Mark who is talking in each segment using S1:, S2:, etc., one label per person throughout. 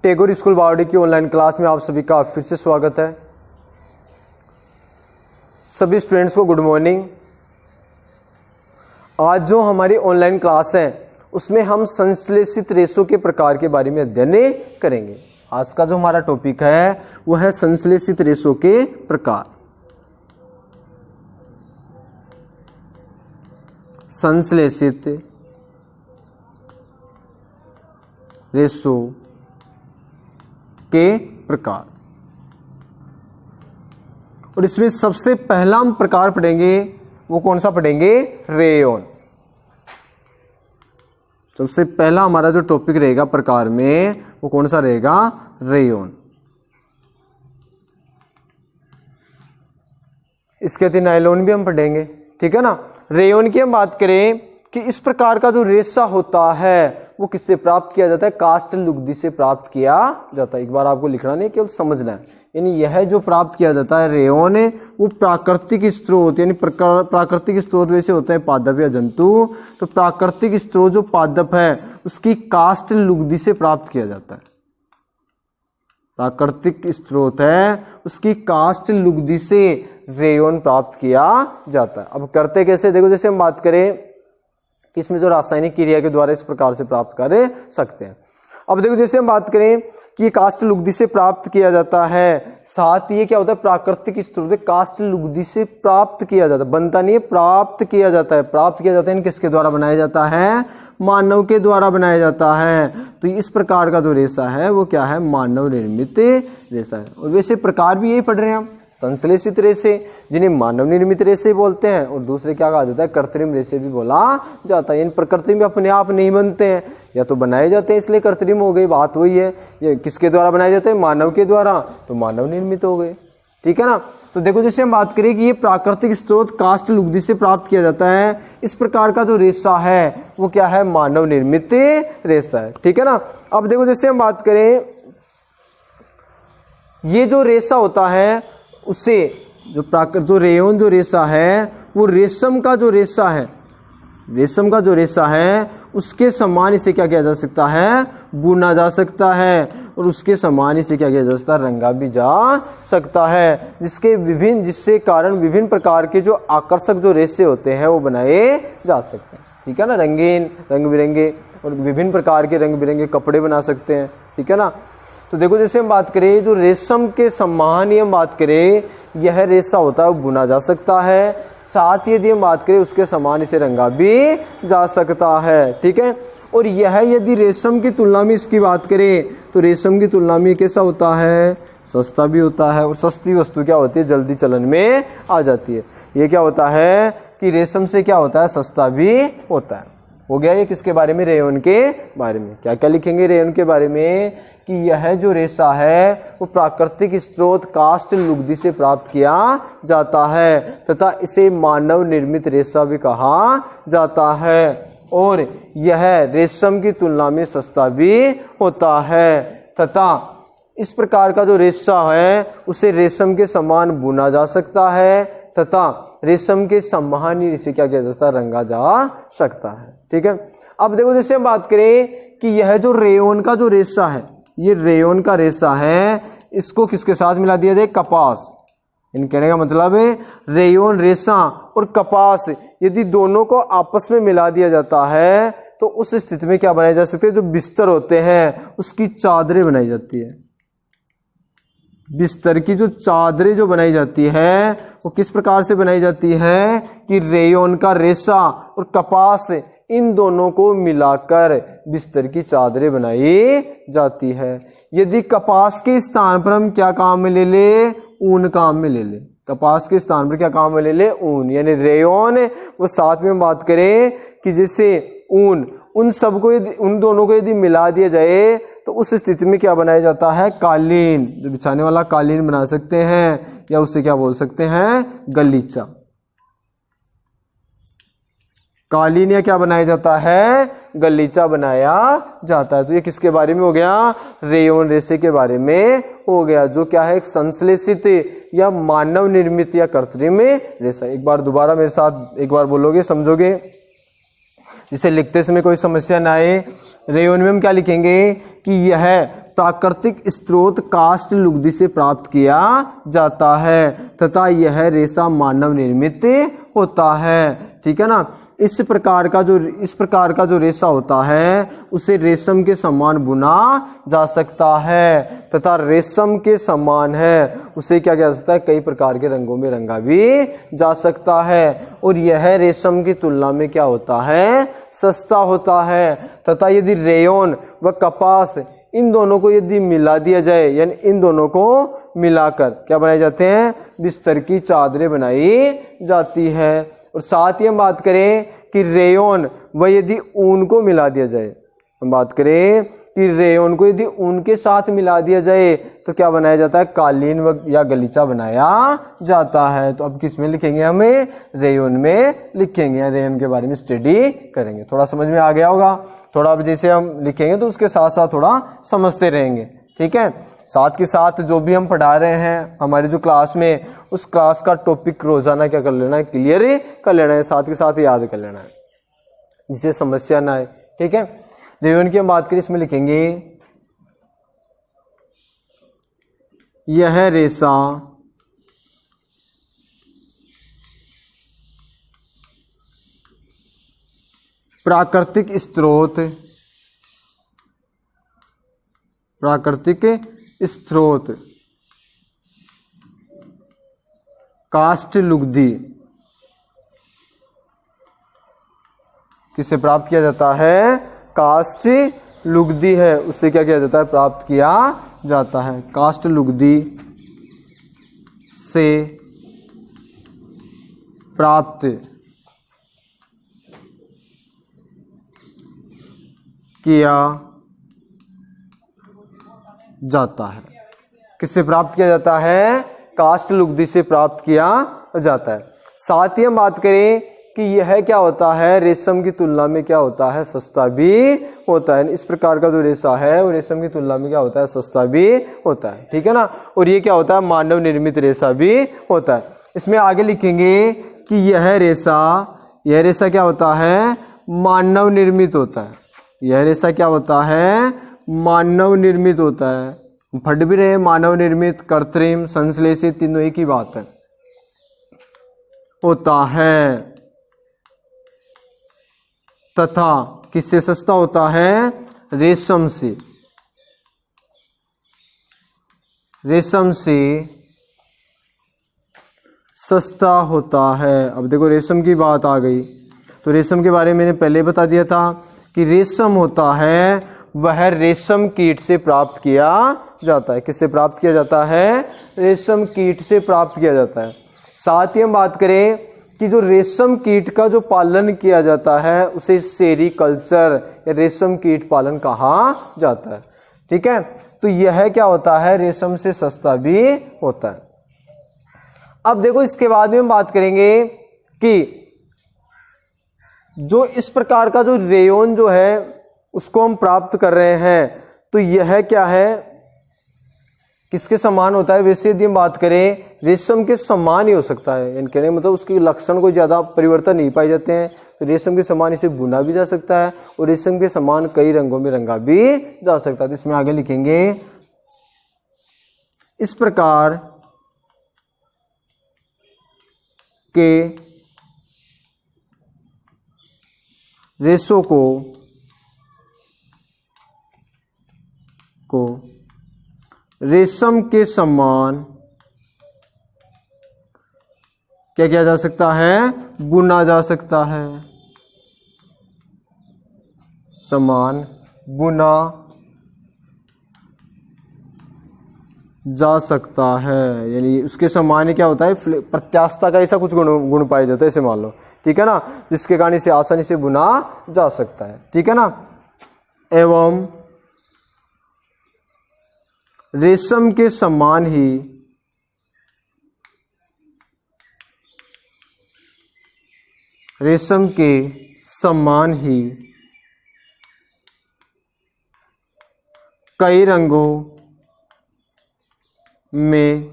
S1: Tagore school बावड़ी की online class में आप सभी का फिर से स्वागत है। सभी स्टूडेंट्स को गुड मॉर्निंग। आज जो हमारी ऑनलाइन क्लास है उसमें हम संश्लेषित रेशों के प्रकार के बारे में अध्ययन करेंगे। आज का जो हमारा टॉपिक है वह है संश्लेषित रेशों के प्रकार। संश्लेषित रेशों के प्रकार, और इसमें सबसे पहला हम प्रकार पढ़ेंगे वो कौन सा पढ़ेंगे? रेयोन। सबसे पहला हमारा जो टॉपिक रहेगा प्रकार में वो कौन सा रहेगा? रेयोन। इसके बाद नायलॉन भी हम पढ़ेंगे, ठीक है ना। रेयोन की हम बात करें कि इस प्रकार का जो रेशा होता है वो किससे प्राप्त किया जाता है? काष्ठ लुगदी से प्राप्त किया जाता है। एक बार आपको लिखना नहीं, केवल समझना है। यानी यह जो प्राप्त किया जाता है रेयोन वो प्राकृतिक स्रोत, यानी प्राकृतिक स्रोत वैसे होते हैं पादप या जंतु, तो प्राकृतिक स्रोत जो पादप है उसकी काष्ठ लुगदी से प्राप्त किया जाता है। प्राकृतिक स्रोत है उसकी काष्ठ लुगदी से रेयोन प्राप्त किया जाता है। अब करते कैसे? देखो, जैसे हम बात करें कि इसमें जो रासायनिक क्रिया के द्वारा इस प्रकार से प्राप्त कर सकते हैं। अब देखो, जैसे हम बात करें कि काष्ठ लुगदी से प्राप्त किया जाता है, साथ ये क्या होता है? प्राकृतिक स्रोत काष्ठ लुगदी से प्राप्त किया जाता है, बनता नहीं है, प्राप्त किया जाता है। प्राप्त किया जाता है किसके द्वारा बनाया जाता है? मानव के द्वारा बनाया जाता है। तो इस प्रकार का जो रेशा है वो क्या है? मानव निर्मित रेशा है। और वैसे प्रकार भी यही पढ़ रहे हैं हम, संश्लेषित रेशे जिन्हें मानव निर्मित रेशे बोलते हैं, और दूसरे क्या कहा जाता है? कृत्रिम रेशे भी बोला जाता है। इन प्रकृति में अपने आप नहीं बनते हैं, या तो बनाए जाते हैं इसलिए कृत्रिम हो गई, बात वही है। ये किसके द्वारा बनाए जाते हैं? मानव के द्वारा, तो मानव निर्मित हो गए, ठीक है ना। तो देखो, जैसे हम बात करें कि ये प्राकृतिक स्रोत काष्ठ लुगदी से प्राप्त किया जाता है, इस प्रकार का जो रेशा है वो क्या है? मानव निर्मित रेशा है, ठीक है ना। अब देखो, जैसे हम बात करें ये जो रेशा होता है उससे जो रेयोन जो रेशा है वो रेशम का जो रेशा है, रेशम का जो रेशा है उसके समान इसे क्या किया जा सकता है? बुना जा सकता है, और उसके समान इसे क्या किया जा सकता है? रंगा भी जा सकता है, जिससे कारण विभिन्न प्रकार के जो आकर्षक जो रेशे होते हैं वो बनाए जा सकते हैं, ठीक है ना। रंगीन, रंग बिरंगे, और विभिन्न प्रकार के रंग बिरंगे कपड़े बना सकते हैं, ठीक है ना। तो देखो, जैसे हम बात करें जो रेशम के समान ही हम बात करें, यह रेशा होता है वो बुना जा सकता है, साथ ही यदि हम बात करें उसके समान इसे रंगा भी जा सकता है, ठीक है। और यह यदि रेशम की तुलना में इसकी बात करें तो रेशम की तुलना में कैसा होता है? सस्ता भी होता है, और सस्ती वस्तु क्या होती है? जल्दी चलन में आ जाती है। ये क्या होता है कि रेशम से क्या होता है? सस्ता भी होता है। हो गया ये किसके बारे में? रेयोन के बारे में। क्या क्या लिखेंगे रेयोन के बारे में? कि यह जो रेशा है वो प्राकृतिक स्रोत काष्ठ लुगदी से प्राप्त किया जाता है, तथा इसे मानव निर्मित रेशा भी कहा जाता है, और यह रेशम की तुलना में सस्ता भी होता है, तथा इस प्रकार का जो रेशा है उसे रेशम के समान बुना जा सकता है, तथा रेशम के समान ही इसे क्या किया जाता है? रंगा जा सकता है, ठीक है। अब देखो, जैसे हम बात करें कि यह जो रेयोन का जो रेशा है, ये रेयोन का रेशा है, इसको किसके साथ मिला दिया जाए? कपास। इन कहने का मतलब है रेयोन रेशा और कपास यदि दोनों को आपस में मिला दिया जाता है तो उस स्थिति में क्या बनाए जा सकते हैं? जो बिस्तर होते हैं उसकी चादरें बनाई जाती है। बिस्तर की जो चादरें जो बनाई जाती है वो किस प्रकार से बनाई जाती है? कि रेयोन का रेशा और कपास इन दोनों को मिलाकर बिस्तर की चादरें बनाई जाती है। यदि कपास के स्थान पर हम क्या काम में ले ले? ऊन काम में ले ले। कपास के स्थान पर क्या काम में ले ले? ऊन, यानी रेयोन। वो साथ में हम बात करें कि जैसे ऊन, उन सबको उन दोनों को यदि मिला दिया जाए तो उस स्थिति में क्या बनाया जाता है? कालीन, जो बिछाने वाला कालीन बना सकते हैं, या उसे क्या बोल सकते हैं? गलीचा। कालीन या क्या बनाया जाता है? गलीचा बनाया जाता है। तो ये किसके बारे में हो गया? रेयोन रेशे के बारे में हो गया, जो क्या है? एक संश्लेषित या मानव निर्मित या कृत्रिम रेशा। एक बार दोबारा मेरे साथ एक बार बोलोगे, समझोगे, जिसे लिखते समय कोई समस्या ना आए। रेयोन में हम क्या लिखेंगे कि यह प्राकृतिक स्रोत काष्ठ लुगदी से प्राप्त किया जाता है तथा यह रेशा मानव निर्मित होता है। ठीक है ना। इस प्रकार का जो रेशा होता है उसे रेशम के समान बुना जा सकता है तथा रेशम के समान है उसे क्या किया जा सकता है, कई प्रकार के रंगों में रंगा भी जा सकता है। और यह रेशम की तुलना में क्या होता है, सस्ता होता है तथा यदि रेयन व कपास इन दोनों को यदि मिला दिया जाए, यानी इन दोनों को मिलाकर क्या बनाए जाते हैं, बिस्तर की चादरें बनाई जाती है। और साथ ही हम बात करें कि रेयन व यदि ऊन को मिला दिया जाए, हम बात करें कि रेयन को यदि ऊन के साथ मिला दिया जाए तो क्या बनाया जाता है, कालीन व या गलीचा बनाया जाता है। तो अब किस में लिखेंगे, हमें रेयन में लिखेंगे, रेयन के बारे में स्टडी करेंगे। थोड़ा समझ में आ गया होगा। थोड़ा अब जैसे हम लिखेंगे तो उसके साथ साथ थोड़ा समझते रहेंगे। ठीक है। साथ के साथ जो भी हम पढ़ा रहे हैं हमारी जो क्लास में, उस क्लास का टॉपिक रोजाना क्या कर लेना है, क्लियर कर लेना है, साथ के साथ याद कर लेना है जिससे समस्या ना आए। ठीक है। रेयन की हम बात करें, इसमें लिखेंगे यह रेशा प्राकृतिक स्रोत काष्ठ लुगदी किससे प्राप्त किया जाता है, काष्ठ लुगदी है उससे क्या किया जाता है, प्राप्त किया जाता है। काष्ठ लुगदी से प्राप्त किया जाता है। किससे प्राप्त किया जाता है, काष्ठ लुगदी से प्राप्त किया जाता है। साथ ही हम बात करें कि यह क्या होता है, रेशम की तुलना में क्या होता है, सस्ता भी होता है। इस प्रकार का जो रेशा है वो रेशम की तुलना में क्या होता है, सस्ता भी होता है। ठीक है ना। और ये क्या होता है, मानव निर्मित रेशा भी होता है। इसमें आगे लिखेंगे कि यह रेशा क्या होता है, मानव निर्मित होता है। यह रेशा क्या होता है, मानव निर्मित होता है। फट भी रहे, मानव निर्मित, कृत्रिम, संश्लेषित, तीनों एक ही बात है, होता है तथा किससे सस्ता होता है, रेशम से सस्ता होता है। अब देखो रेशम की बात आ गई तो रेशम के बारे में मैंने पहले बता दिया था कि रेशम होता है वह रेशम कीट से प्राप्त किया जाता है। किससे प्राप्त किया जाता है, रेशम कीट से प्राप्त किया जाता है। साथ ही हम बात करें कि जो रेशम कीट का जो पालन किया जाता है उसे सेरीकल्चर या रेशम कीट पालन कहा जाता है। ठीक है। तो यह क्या होता है, रेशम से सस्ता भी होता है। अब देखो इसके बाद में हम बात करेंगे कि जो इस प्रकार का जो रेयन जो है उसको हम प्राप्त कर रहे हैं तो यह क्या है, किसके समान होता है। वैसे यदि हम बात करें रेशम के समान ही हो सकता है, यानी कहने मतलब उसके लक्षण कोई ज्यादा परिवर्तन नहीं पाए जाते हैं। तो रेशम के समान इसे बुना भी जा सकता है और रेशम के समान कई रंगों में रंगा भी जा सकता है। तो इसमें आगे लिखेंगे इस प्रकार के रेशों को रेशम के समान क्या किया जा सकता है, बुना जा सकता है। समान बुना जा सकता है, यानी उसके समान ही क्या होता है, प्रत्यास्थता का ऐसा कुछ गुण पाया जाता है, ऐसे मान लो। ठीक है ना, जिसके कारण इसे आसानी से बुना जा सकता है। ठीक है ना। एवं रेशम के समान ही कई रंगों में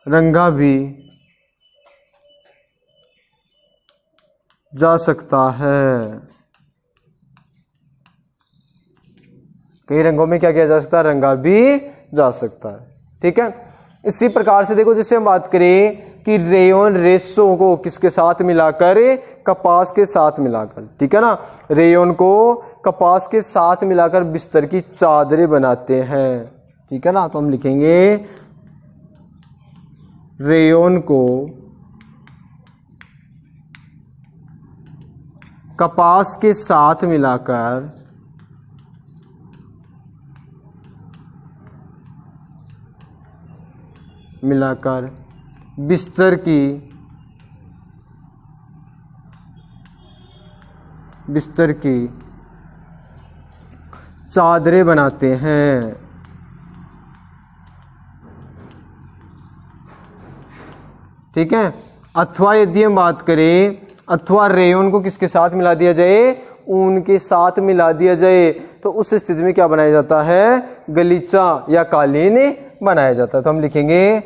S1: रंगा भी जा सकता है। कई रंगों में क्या किया जा सकता है, रंगा भी जा सकता है। ठीक है, इसी प्रकार से देखो जैसे हम बात करें कि रेयन रेशों को किसके साथ मिलाकर, कपास के साथ मिलाकर, ठीक है ना, रेयन को कपास के साथ मिलाकर बिस्तर की चादरें बनाते हैं। ठीक है ना, तो हम लिखेंगे रेयन को कपास के साथ मिलाकर बिस्तर की चादरें बनाते हैं। ठीक है, अथवा यदि हम बात करें, अथवा रेयन को किसके साथ मिला दिया जाए, ऊन के साथ मिला दिया जाए, तो उस स्थिति में क्या बनाया जाता है, गलीचा या कालीन बनाया जाता है। तो हम लिखेंगे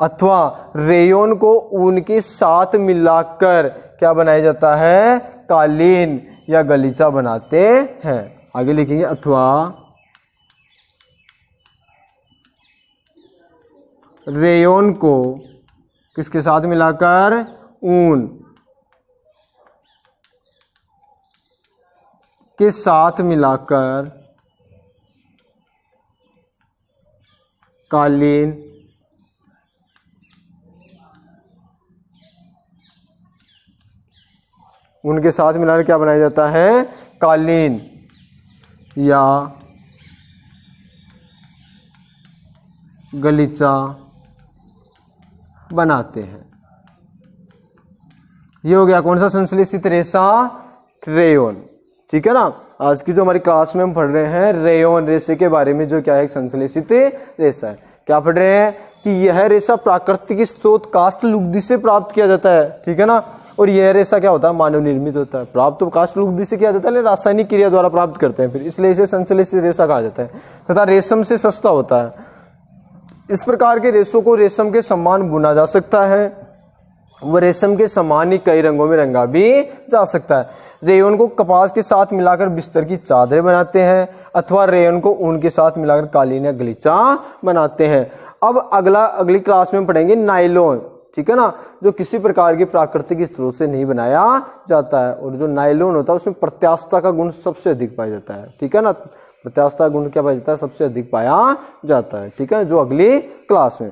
S1: अथवा रेयन को ऊन के साथ मिलाकर क्या बनाया जाता है, कालीन या गलीचा बनाते हैं। आगे लिखेंगे अथवा रेयन को किसके साथ मिलाकर, ऊन के साथ मिलाकर कालीन उनके साथ मिलाकर क्या बनाया जाता है, कालीन या गलीचा बनाते हैं। ये हो गया कौन सा, संश्लेषित रेशा, रेयन। ठीक है ना, आज की जो हमारी क्लास में हम पढ़ रहे हैं रेयन रेशे के बारे में, जो क्या है, एक संश्लेषित रेशा है। क्या पढ़ रहे हैं कि यह रेशा प्राकृतिक स्रोत काष्ठ लुगदी से प्राप्त किया जाता है। ठीक है ना, और यह रेशा क्या होता है, मानव निर्मित होता है। प्राप्त तो काष्ठ लुगदी से किया जाता है, लेकिन रासायनिक क्रिया द्वारा प्राप्त करते हैं फिर, इसलिए इसे संश्लेषित रेशा कहा जाता है, तथा रेशम से सस्ता होता है। इस प्रकार के रेशों को रेशम के समान बुना जा सकता है, वह रेशम के समान ही कई रंगों में रंगा भी जा सकता है। रेयन को कपास के साथ मिलाकर बिस्तर की चादरें बनाते हैं, अथवा रेयन को ऊन के साथ मिलाकर कालीन या गलीचा बनाते हैं। अब अगली क्लास में पढ़ेंगे नायलॉन। ठीक है ना, जो किसी प्रकार के प्राकृतिक स्रोत से नहीं बनाया जाता है, और जो नायलॉन होता है उसमें प्रत्यास्थता का गुण सबसे अधिक पाया जाता है। ठीक है ना, प्रत्यास्थता गुण क्या पाया जाता है, सबसे अधिक पाया जाता है। ठीक है, जो अगली क्लास में